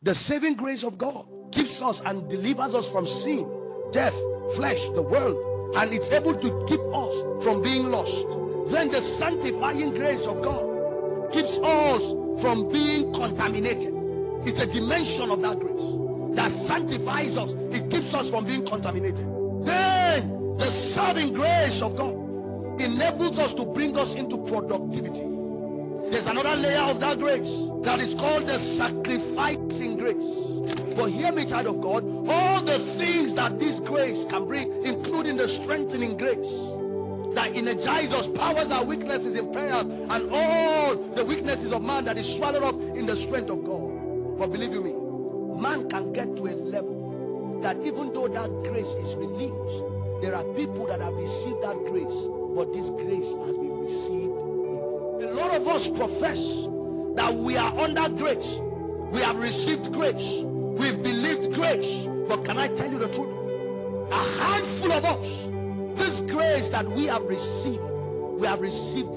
The saving grace of God keeps us and delivers us from sin, death, flesh, the world, and it's able to keep us from being lost. Then the sanctifying grace of God keeps us from being contaminated. It's a dimension of that grace that sanctifies us. It keeps us from being contaminated. Then the serving grace of God enables us to bring us into productivity. There's another layer of that grace that is called the sacrificing grace. But hear me, child of God, all the things that this grace can bring, including the strengthening grace that energizes us, powers our weaknesses, impairs, and all the weaknesses of man that is swallowed up in the strength of God. But believe you me, man can get to a level that even though that grace is released, there are people that have received that grace, but this grace has been received. A lot of us profess that we are under grace. We have received grace. We've believed grace. But can I tell you the truth? A handful of us, this grace that we have received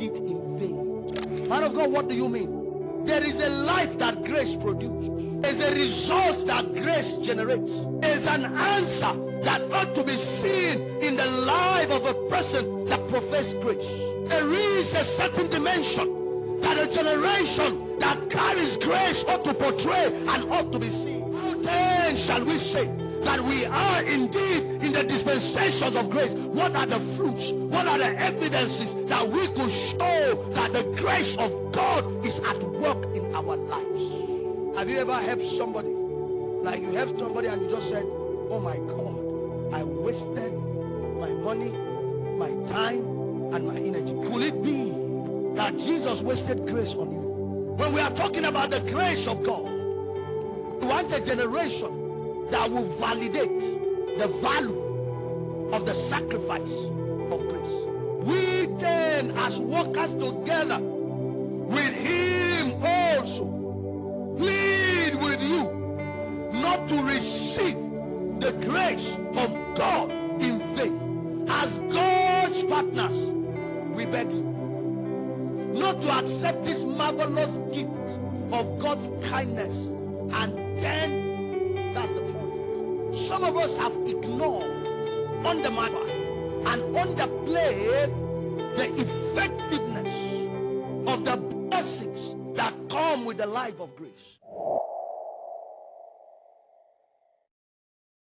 it in vain. Man of God, what do you mean? There is a life that grace produces. There's a result that grace generates. There's an answer that ought to be seen in the life of a person that professes grace. There is a certain dimension that a generation that carries grace ought to portray and ought to be seen. How then shall we say that we are indeed in the dispensations of grace? What are the fruits? What are the evidences that we could show that the grace of God is at work in our lives? Have you ever helped somebody? Like you helped somebody and you just said, oh my God, I wasted my money, my time, and my energy. Could it be that Jesus wasted grace on you? When we are talking about the grace of God, we want a generation that will validate the value of the sacrifice of grace. We then, as workers together with him also, plead with you not to receive the grace of God in vain. As God's partners, we beg you not to accept this marvelous gift of God's kindness, and then that's the point. Some of us have ignored, undermined, and underplayed the effectiveness of the blessings that come with the life of grace.